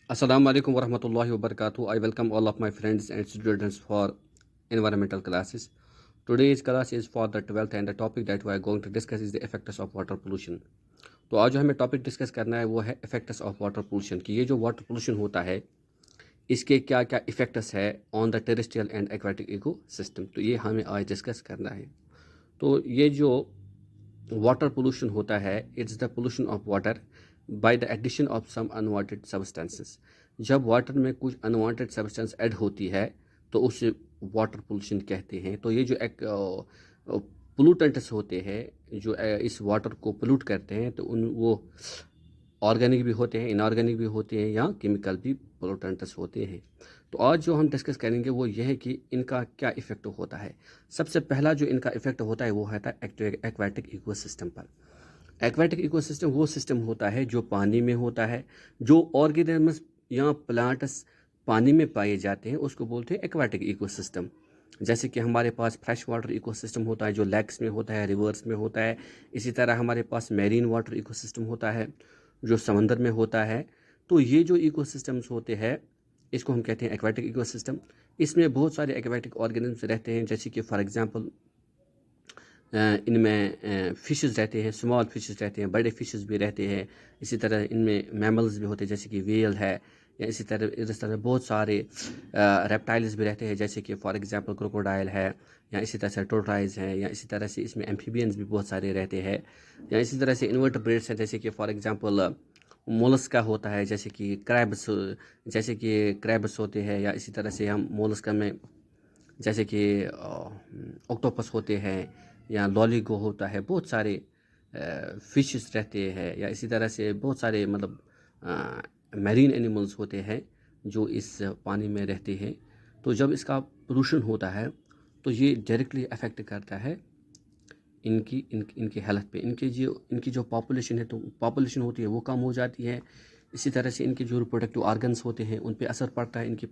Assalamu alaikum warahmatullahi wabarakatuh. I welcome all of my friends and students for environmental classes. Today's class is for the 12th and the topic that we are going to discuss is the effects of water pollution. तो आज जो हमें topic discuss करना है वो है effects of water pollution कि ये जो वाटर पोल्यूशन होता है इसके क्या क्या इफेक्ट्स है on the terrestrial and aquatic ecosystem. तो ये हमें आज डिस्कस करना है। तो ये जो वाटर पोल्यूशन होता है it's the pollution of water by the addition of some unwanted substances. जब वाटर में कुछ अनवांटेड सब्सटेंस ऐड होती है तो उसे वाटर पोल्यूशन कहते हैं। तो ये जो एक पोलूटेंट्स होते हैं जो इस वाटर को पोल्यूट करते हैं तो उन वो ऑर्गेनिक भी होते हैं, इनऑर्गेनिक भी होते हैं या केमिकल भी पोलूटेंट्स होते हैं। तो आज जो हम डिस्कस करेंगे वो ये है कि इनका क्या इफेक्ट होता है। सबसे पहला जो इनका इफेक्ट होता है वो होता है एक्वाटिक इकोसिस्टम पर। एक्वाटिक इकोसिस्टम वो सिस्टम होता है जो पानी में होता है। जो ऑर्गेनिजम्स या प्लांट्स पानी में पाए जाते हैं उसको बोलते हैं एक्वाटिक इकोसिस्टम। जैसे कि हमारे पास फ्रेश वाटर इकोसिस्टम होता है जो लेक्स में होता है, रिवर्स में होता है। इसी तरह हमारे पास मैरीन वाटर इकोसिस्टम होता है जो समंदर में होता है। तो ये जो इकोसिस्टम्स होते हैं इसको हम कहते हैं एक्वाटिक इकोसिस्टम। इसमें बहुत सारे एक्वाटिक ऑर्गेनिजम्स रहते हैं जैसे कि फॉर एग्जांपल इनमें फिशेस रहते हैं, स्मॉल फिशेस रहते हैं, बड़े फिशेस भी रहते हैं। इसी तरह इनमें मैमल्स भी होते हैं जैसे कि वेल है, या इसी तरह बहुत सारे रेप्टाइल्स भी रहते हैं जैसे कि फॉर एग्जांपल क्रोकोडाइल है, या इसी तरह से टोर्टाइज हैं, या इसी तरह से इसमें एम्फीबियंस भी बहुत सारे रहते हैं, या इसी तरह से इन्वर्टेब्रेट्स हैं जैसे कि फॉर एग्जांपल मोलस्का होता है जैसे कि क्रैब्स होते हैं, या इसी तरह से हम मोलस्का में जैसे कि ऑक्टोपस होते हैं या लॉलीगो होता है। बहुत सारे फिशेस रहते हैं, या इसी तरह से बहुत सारे मतलब मैरीन एनिमल्स होते हैं जो इस पानी में रहते हैं। तो जब इसका पोल्यूशन होता है तो ये डायरेक्टली अफेक्ट करता है इनकी हेल्थ पे। इनकी जो पॉपुलेशन है तो पॉपुलेशन होती है वो कम हो जाती है। इसी तरह से इनके जो रिप्रोडक्टिव ऑर्गन्स होते हैं उन पे असर पड़ता है, इनकी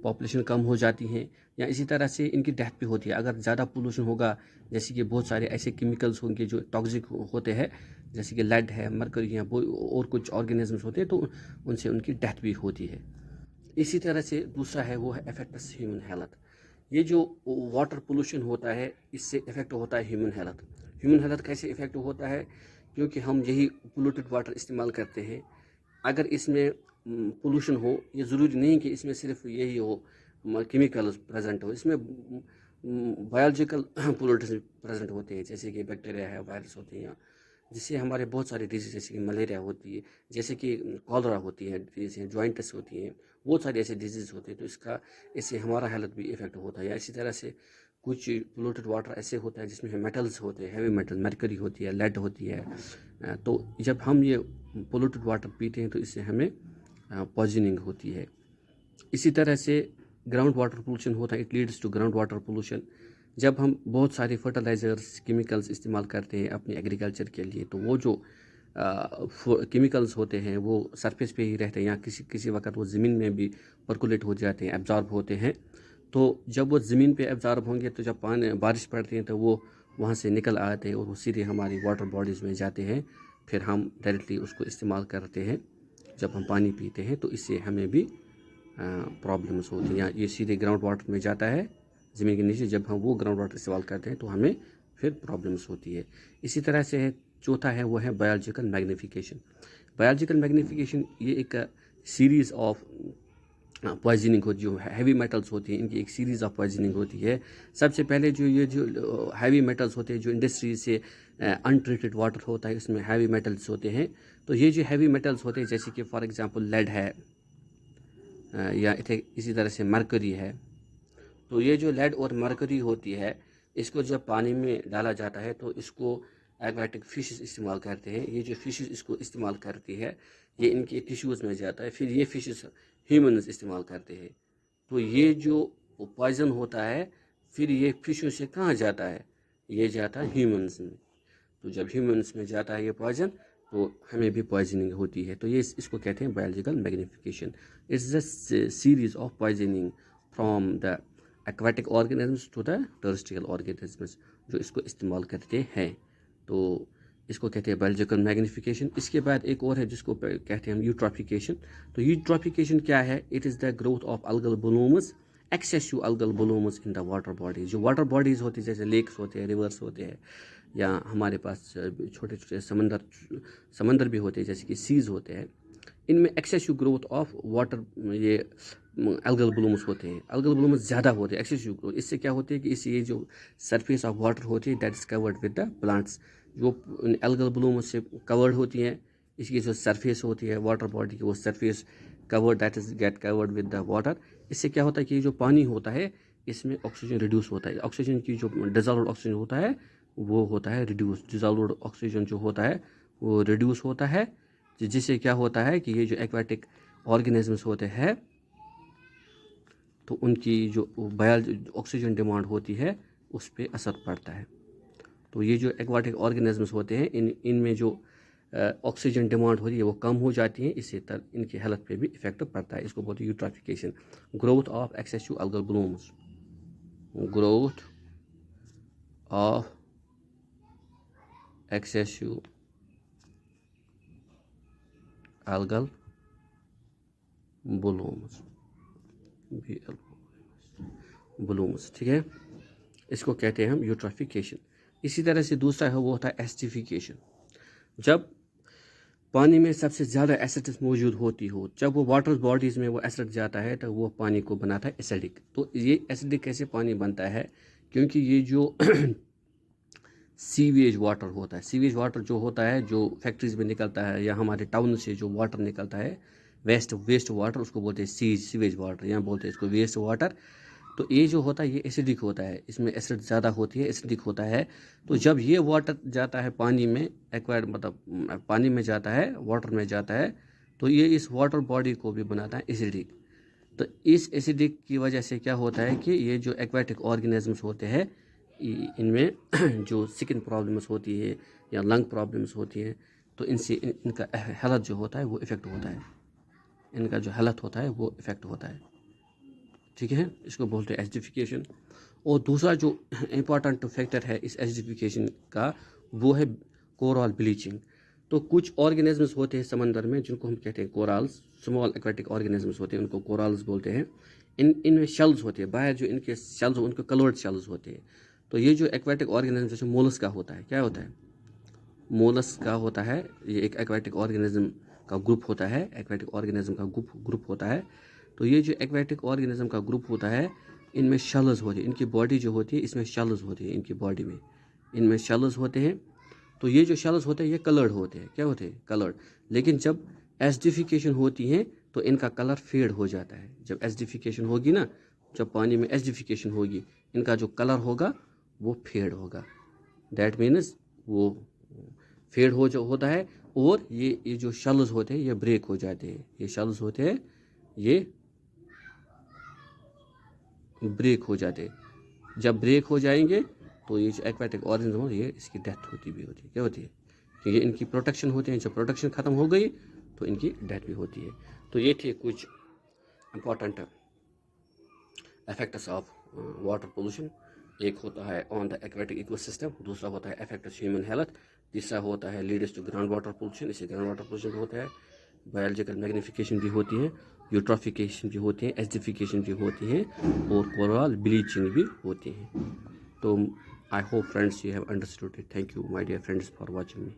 पॉपुलेशन कम हो जाती है, या इसी तरह से इनकी डेथ भी होती है अगर ज़्यादा पोल्यूशन होगा। जैसे कि बहुत सारे ऐसे केमिकल्स होंगे जो टॉक्सिक होते हैं जैसे कि लेड है, मरकरी है, और कुछ ऑर्गेनिजम्स होते हैं तो उनसे उनकी डेथ भी होती है। इसी तरह से दूसरा है वो है इफेक्ट्स ह्यूमन हेल्थ। ये जो वाटर पोल्यूशन होता है इससे इफेक्ट होता है ह्यूमन हेल्थ। ह्यूमन हेल्थ कैसे इफेक्ट होता है? क्योंकि हम यही पोल्यूटेड वाटर इस्तेमाल करते हैं। अगर इसमें पोल्यूशन हो, ये ज़रूरी नहीं कि इसमें सिर्फ यही हो केमिकल्स प्रेजेंट हो, इसमें बायोलॉजिकल पोल्यूटेंट्स प्रेजेंट होते हैं जैसे कि बैक्टीरिया है, वायरस होते हैं, जिससे हमारे बहुत सारी डिजीज जैसे कि मलेरिया होती है, जैसे कि कॉलरा होती है, जैसे जॉइंट्स होती हैं, बहुत सारे ऐसे डिजीज़ होते हैं। तो इससे हमारा हेल्थ भी इफेक्ट होता है। या इसी तरह से कुछ पोल्यूटेड वाटर ऐसे होता है जिसमें मेटल्स होते हैं, हैवी मेटल, मरकरी होती है, लेड होती है। तो जब हम ये पोल्यूटेड वाटर पीते हैं तो इससे हमें पॉइजनिंग होती है। इसी तरह से ग्राउंड वाटर पोल्यूशन होता है, it leads to ground water pollution. जब हम बहुत सारे फर्टिलाइज़र्स केमिकल्स इस्तेमाल करते हैं अपने एग्रीकल्चर के लिए तो वो जो केमिकल्स होते हैं वो सरफेस पे ही रहते हैं, या किसी वक्त वो ज़मीन में भी पर्कुलेट हो जाते हैं, एब्जॉर्ब होते हैं। तो जब वो ज़मीन पे एब्जॉर्ब होंगे तो जब बारिश पड़ती है तो वो वहाँ से निकल आते हैं और वो सीधे हमारी वाटर बॉडीज़ में जाते हैं। फिर हम डायरेक्टली उसको इस्तेमाल करते हैं जब हम पानी पीते हैं, तो इससे हमें भी प्रॉब्लम्स होती हैं। या ये सीधे ग्राउंड वाटर में जाता है ज़मीन के नीचे, जब हम वो ग्राउंड वाटर इस्तेमाल करते हैं तो हमें फिर प्रॉब्लम्स होती है। इसी तरह से है चौथा है वो है बायोलॉजिकल मैग्नीफिकेशन। बायोलॉजिकल मैग्नीफिकेशन ये एक सीरीज़ ऑफ पॉइजनिंग होती है। जो हैवी मेटल्स होती हैं इनकी एक सीरीज़ ऑफ पॉइजनिंग होती है। सबसे पहले जो हैवी मेटल्स होते हैं जो इंडस्ट्री से अनट्रीटेड वाटर होता है उसमें हैवी मेटल्स होते हैं। तो ये जो हैवी मेटल्स होते हैं जैसे कि फॉर एग्जांपल लेड है, या इसी तरह से मरकरी है। तो ये जो लेड और मरकरी होती है इसको जब पानी में डाला जाता है तो इसको एक्वाटिक फिशेस इस्तेमाल करते हैं। ये जो फिशेस इसको इस्तेमाल करती है ये इनके टिश्यूज़ में जाता है, फिर ये फिशेस ह्यूमन्स इस्तेमाल करते हैं। तो ये जो पॉइजन होता है फिर ये फिशों से कहाँ जाता है? ये जाता है ह्यूमन्स में। तो जब ह्यूमन्स में जाता है ये पॉइजन तो हमें भी पॉइजनिंग होती है। तो ये इसको कहते हैं biological magnification. It's the series of poisoning from the aquatic organisms to the terrestrial organisms जो इसको इस्तेमाल करते हैं। तो इसको कहते हैं बायोलॉजिकल मैग्निफिकेशन। इसके बाद एक और है जिसको कहते हैं हम यूट्रॉफिकेशन। तो यूट्रॉफिकेशन क्या है? It is the growth of algal blooms, excessive algal blooms in the water bodies. जो वाटर बॉडीज़ होती है जैसे लेक्स होते हैं, रिवर्स होते हैं, या हमारे पास छोटे छोटे समंदर भी होते हैं जैसे कि सीज़ होते हैं, इनमें एक्सेसिव ग्रोथ ऑफ वाटर ये अलगल ब्लूम्स होते हैं। अलगल ब्लूम्स ज़्यादा होते हैं, एक्सेसिव ग्रोथ। इससे क्या होती है कि इससे ये जो सरफेस ऑफ वाटर होती है that is covered with the plants, जो अलगल ब्लूम्स से कवर्ड होती हैं, इसकी जो सरफेस होती है वाटर बॉडी की वो surface covered that is get covered with the water. इससे क्या होता है कि जो पानी होता है इसमें ऑक्सीजन रिड्यूस होता है। ऑक्सीजन की जो डिजॉल्व्ड ऑक्सीजन होता है वो होता है रिड्यूस। डिजॉल्व्ड ऑक्सीजन जो होता है वो रिड्यूस होता है, जिससे क्या होता है कि ये जो एक्वाटिक ऑर्गेनिजम्स होते हैं तो उनकी जो ऑक्सीजन डिमांड होती है उस पर असर पड़ता है। तो ये जो एक्वाटिक ऑर्गेनिजम्स होते हैं इनमें जो ऑक्सीजन डिमांड होती है वो कम हो जाती है, इससे इनकी हेल्थ पे भी इफेक्ट पड़ता है। इसको बोलते हैं eutrophication. Growth of excessive algal blooms, growth of excessive algal blooms, blooms, ठीक है, इसको कहते हैं हम यूट्रॉफिकेशन। इसी तरह से दूसरा है वो होता है एसिडिफिकेशन। जब पानी में सबसे ज़्यादा एसिड मौजूद होती हो, जब वो वाटर बॉडीज़ में वो एसिड जाता है तो वो पानी को बनाता है एसिडिक। तो ये एसिडिक कैसे पानी बनता है? क्योंकि ये जो सीवेज वाटर होता है, सीवेज वाटर जो होता है जो फैक्ट्रीज में निकलता है या हमारे टाउन से जो वाटर निकलता है वेस्ट वाटर, उसको बोलते हैं सीवेज वाटर, यहाँ बोलते हैं इसको वेस्ट वाटर। तो ये जो होता है ये एसिडिक होता है, इसमें एसिड ज़्यादा होती है, एसिडिक होता है। तो जब ये वाटर जाता है पानी में, एक्वायर्ड मतलब पानी में जाता है, वाटर में जाता है, तो ये इस वाटर बॉडी को भी बनाता है एसिडिक। तो इस एसिडिक की वजह से क्या होता है कि ये जो एक्वाटिक ऑर्गेनिजम्स होते हैं इनमें जो स्किन प्रॉब्लम्स होती है या लंग प्रॉब्लम्स होती हैं, तो इनसे इनका हेल्थ जो होता है वो इफ़ेक्ट होता है, इनका जो हेल्थ होता है वो इफ़ेक्ट होता है, ठीक है। इसको बोलते हैं एसिडिफिकेशन। और दूसरा जो इम्पॉर्टेंट फैक्टर है इस एसिडिफिकेशन का वो है कोरल ब्लीचिंग। तो कुछ ऑर्गेनिजम्स होते हैं समंदर में जिनको हम कहते हैं कोरल्स, स्मॉल एक्वाटिक ऑर्गेनिजम्स होते हैं, उनको कोरल्स बोलते हैं। इनमें शेल्स होते हैं, बाहर जो इनके शेल्स उनको कलर्ड शेल्स होते हैं। तो ये जो एक्वाटिक ऑर्गेनिज्म जैसे मोलस्का होता है, क्या होता है? मोलस्का होता है, ये एक एक्वाटिक ऑर्गेनिज्म का ग्रुप होता है, एक्वाटिक ऑर्गेनिज्म का ग्रुप होता है। तो ये जो एक्वाटिक ऑर्गेनिज्म का ग्रुप होता है इनमें शेल्स होती है, इनकी बॉडी जो होती है इसमें शेल्स होती है, इनकी बॉडी में इनमें शेल्स होते हैं। तो ये जो शेल्स होते हैं ये कलर्ड होते हैं, क्या होते हैं? कलर्ड। लेकिन जब एसिडिफिकेशन होती है तो इनका कलर फेड हो जाता है। जब एसिडिफिकेशन होगी ना, जब पानी में एसिडिफिकेशन होगी, इनका जो कलर होगा वो फेड होगा। दैट मीन्स वो फेड होता है। और ये जो शेल्स होते हैं ये ब्रेक हो जाते हैं, ये शेल्स होते हैं ये ब्रेक हो जाते हैं। जब ब्रेक हो जाएंगे तो ये जो एक्वाटिक ऑर्गेनिज्म हो ये इसकी डेथ होती भी होती है, क्या होती है? क्योंकि इनकी प्रोटेक्शन होती है, जब प्रोटेक्शन ख़त्म हो गई तो इनकी डेथ भी होती है। तो ये थे कुछ important effects of water pollution. एक होता है ऑन द एक्वाटिक इकोसिस्टम, दूसरा होता है इफेक्ट्स ह्यूमन हेल्थ, तीसरा होता है leads to ground water pollution, इसे ग्राउंड वाटर पोल्यूशन होता है। बायोलॉजिकल मैग्निफिकेशन भी होती है, यूट्रॉफिकेशन भी होती है, एसिडिफिकेशन भी होती है और कोरल ब्लीचिंग भी होती है। तो I hope friends you have understood it. Thank you my dear friends for watching me.